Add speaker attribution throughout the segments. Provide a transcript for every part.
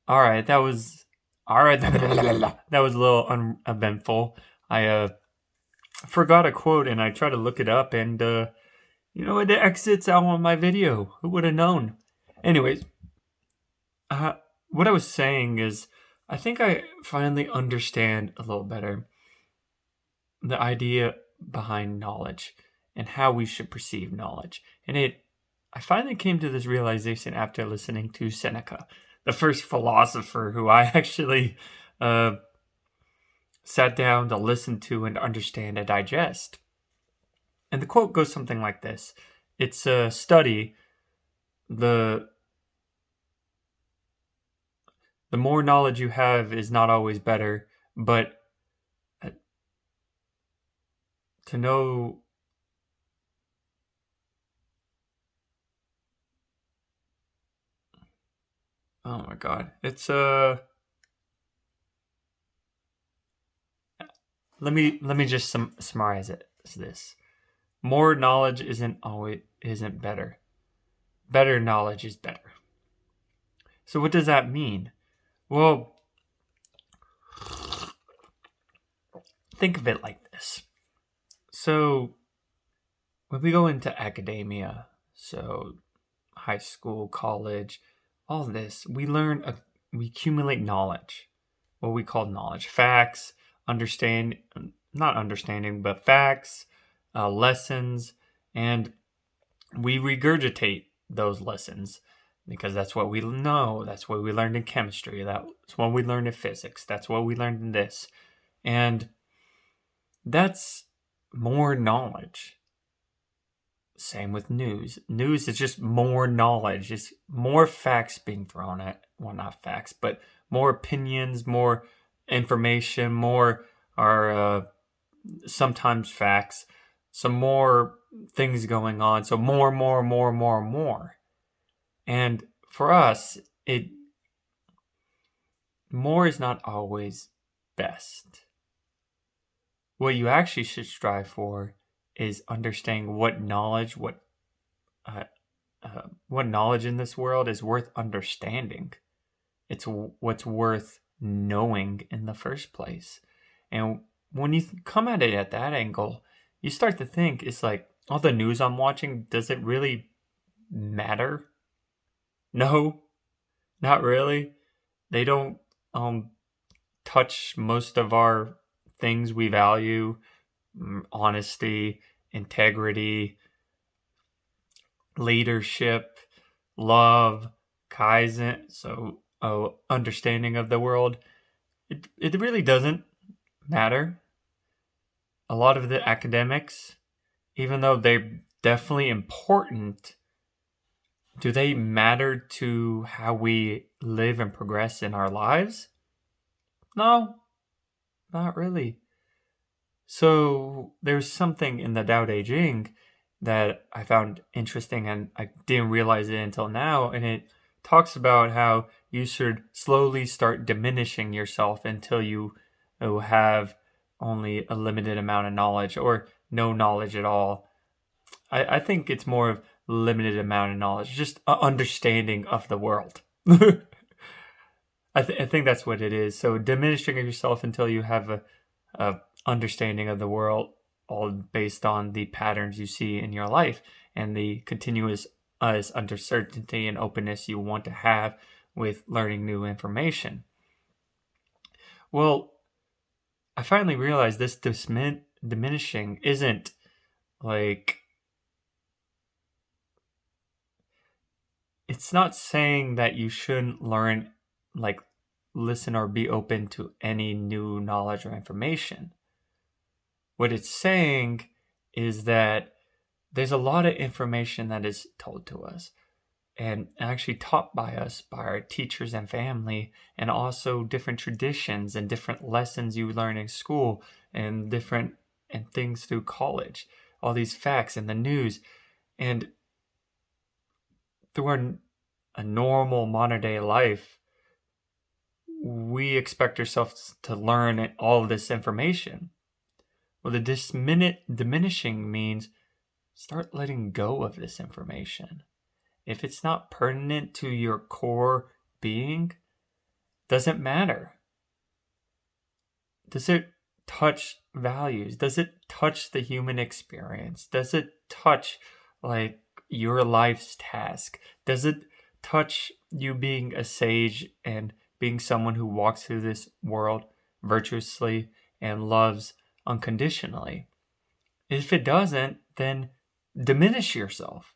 Speaker 1: All right, that was all right. That was a little uneventful. I forgot a quote and I tried to look it up, and it exits out on my video. Who would have known? Anyways, uh, what I was saying is, I think I finally understand a little better the idea behind knowledge and how we should perceive knowledge. I finally came to this realization after listening to Seneca, the first philosopher who I actually uh, sat down to listen to and understand and digest. And the quote goes something like this: "It's a study. the The more knowledge you have is not always better, but uh, to know." Oh my god, it's let me just summarize it as this: more knowledge isn't better. Better knowledge is better. So what does that mean? Well, think of it like this. So when we go into academia, so high school, college, all this, we accumulate knowledge, what we call knowledge, facts, understand, not understanding, but facts, lessons, and we regurgitate those lessons because that's what we know. That's what we learned in chemistry. That's what we learned in physics. That's what we learned in this. And that's more knowledge. Same with news. News is just more knowledge. It's more facts being thrown at, well, not facts, but more opinions, more information, more are sometimes facts, some more things going on. So more. And for us, it more is not always best. What you actually should strive for is understanding uh, what knowledge in this world is worth understanding. It's what's worth knowing in the first place. And when you come at it at that angle, you start to think, it's like, all the news I'm watching, does it really matter? No, not really. They don't um touch most of our things we value: honesty, integrity, leadership, love, kaizen, so understanding of the world. It really doesn't matter. A lot of the academics, even though they're definitely important, do they matter to how we live and progress in our lives? No, not really. So there's something in the Tao Te Ching that I found interesting and I didn't realize it until now. And it talks about how you should slowly start diminishing yourself until you have only a limited amount of knowledge or no knowledge at all. I think it's more of limited amount of knowledge, just a understanding of the world. I think that's what it is. So diminishing yourself until you have a understanding of the world, all based on the patterns you see in your life and the continuous uncertainty and openness you want to have with learning new information. Well, I finally realized this diminishing isn't like, it's not saying that you shouldn't learn, like, listen or be open to any new knowledge or information. What it's saying is that there's a lot of information that is told to us and actually taught by us, by our teachers and family, and also different traditions and different lessons you learn in school and different and things through college, all these facts and the news. And through a normal modern day life, we expect ourselves to learn all of this information. Well, the diminishing means start letting go of this information. If it's not pertinent to your core being, doesn't matter. Does it touch values? Does it touch the human experience? Does it touch like your life's task? Does it touch you being a sage and being someone who walks through this world virtuously and loves unconditionally? If it doesn't, then diminish yourself.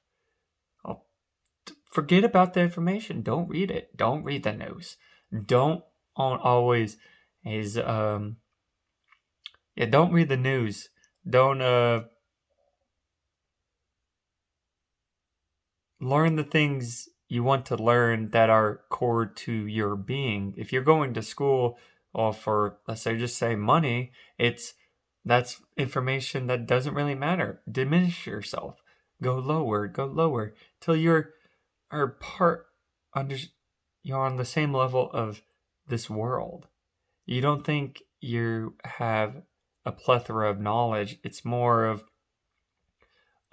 Speaker 1: Forget about the information. Don't read it. Don't read the news. Don't always don't read the news. Don't learn the things you want to learn that are core to your being. If you're going to school or for, let's say, just say money, that's information that doesn't really matter. Diminish yourself. Go lower till you're on the same level of this world. You don't think you have a plethora of knowledge. It's more of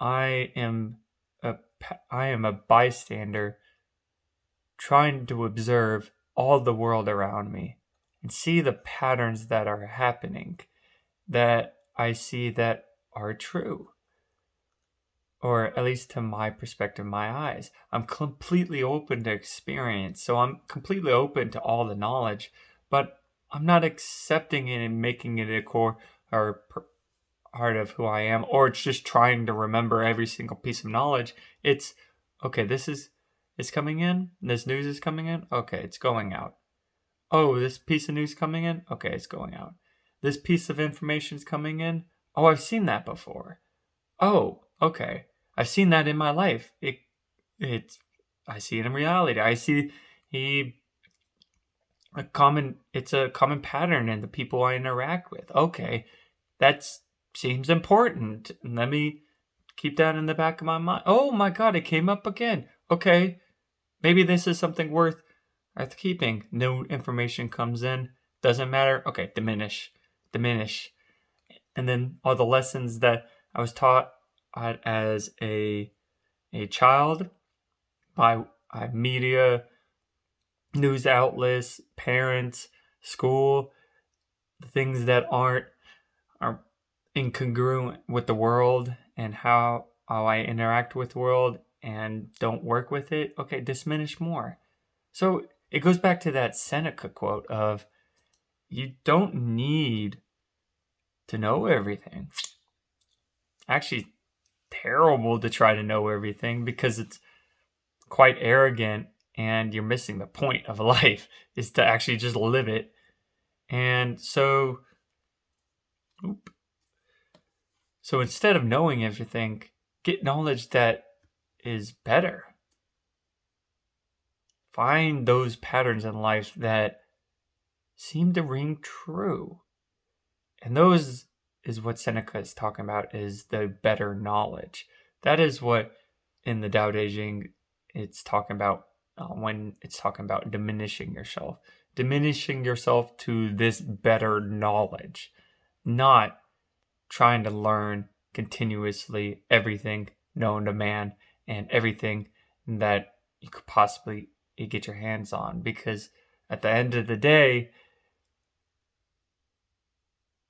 Speaker 1: I am a bystander trying to observe all the world around me and see the patterns that are happening that I see that are true. Or at least to my perspective, my eyes. I'm completely open to experience. So I'm completely open to all the knowledge, but I'm not accepting it and making it a core or part of who I am, or it's just trying to remember every single piece of knowledge. It's, okay, it's coming in. This news is coming in. Okay, it's going out. Oh, this piece of news coming in. Okay, it's going out. This piece of information is coming in. Oh, I've seen that before. Oh, okay. I've seen that in my life. I see it in reality. I see it's a common pattern in the people I interact with. Okay, that seems important. Let me keep that in the back of my mind. Oh my God, it came up again. Okay, maybe this is something worth keeping. New information comes in. Doesn't matter. Okay, diminish. And then all the lessons that I was taught as a child by media, news outlets, parents, school, the things that are incongruent with the world and how I interact with the world and don't work with it. Okay, diminish more. So it goes back to that Seneca quote of, you don't need to know everything. Actually, terrible to try to know everything because it's quite arrogant and you're missing the point of life is to actually just live it. And so instead of knowing everything, get knowledge that is better. Find those patterns in life that seem to ring true. And those is what Seneca is talking about, is the better knowledge. That is what in the Tao Te Ching it's talking about when it's talking about diminishing yourself. Diminishing yourself to this better knowledge. Not trying to learn continuously everything known to man and everything that you could possibly get your hands on. Because at the end of the day,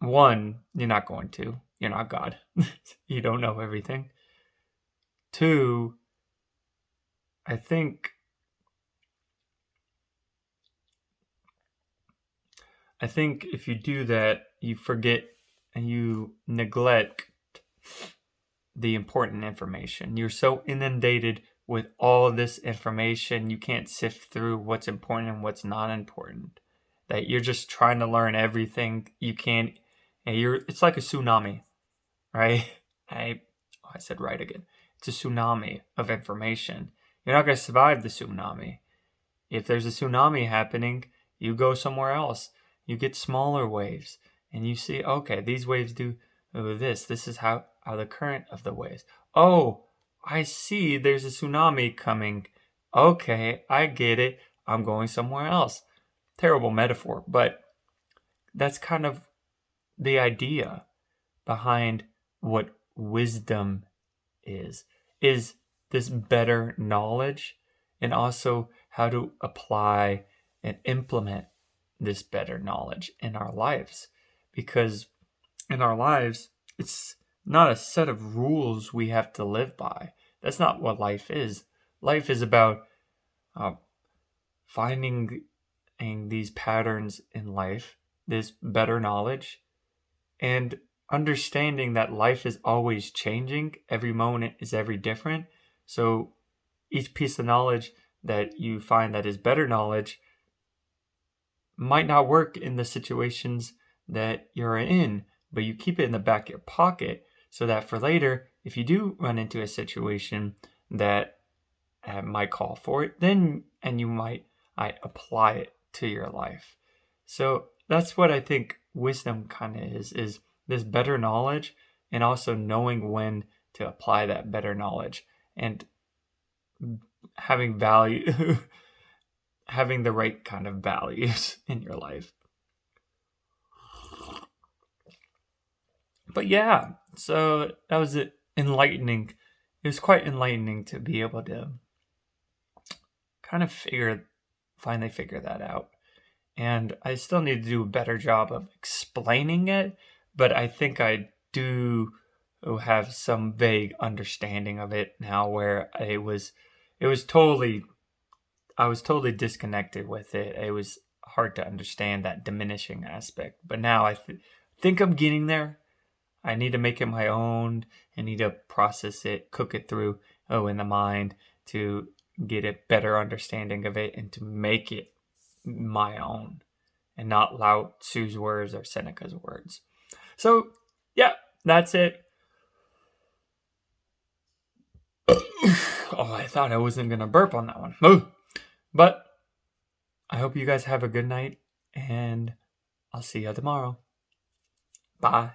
Speaker 1: one, you're not going to. You're not God. You don't know everything. Two, I think if you do that, you forget and you neglect the important information. You're so inundated with all this information, you can't sift through what's important and what's not important. That you're just trying to learn everything you can. And it's like a tsunami, right? I said right again. It's a tsunami of information. You're not going to survive the tsunami. If there's a tsunami happening, you go somewhere else. You get smaller waves. And you see, okay, these waves do this. This is how the current of the waves. Oh, I see there's a tsunami coming. Okay, I get it. I'm going somewhere else. Terrible metaphor, but that's kind of the idea behind what wisdom is this better knowledge and also how to apply and implement this better knowledge in our lives. Because in our lives, it's not a set of rules we have to live by. That's not what life is. Life is about finding these patterns in life, this better knowledge, and understanding that life is always changing. Every moment is every different. So each piece of knowledge that you find that is better knowledge might not work in the situations that you're in, but you keep it in the back of your pocket so that for later, if you do run into a situation that might call for it, then and you might apply it to your life. So that's what I think wisdom kind of is this better knowledge, and also knowing when to apply that better knowledge and having value, having the right kind of values in your life. But yeah, so that was it. Enlightening. It was quite enlightening to be able to kind of finally figure that out. And I still need to do a better job of explaining it, but I think I do have some vague understanding of it now, where I was totally disconnected with it. It was hard to understand that diminishing aspect. But now I think I'm getting there. I need to make it my own. I need to process it, cook it through in the mind to get a better understanding of it and to make it my own and not Lao Tzu's words or Seneca's words. So, yeah, that's it. Oh, I thought I wasn't going to burp on that one. But I hope you guys have a good night, and I'll see you tomorrow. Bye.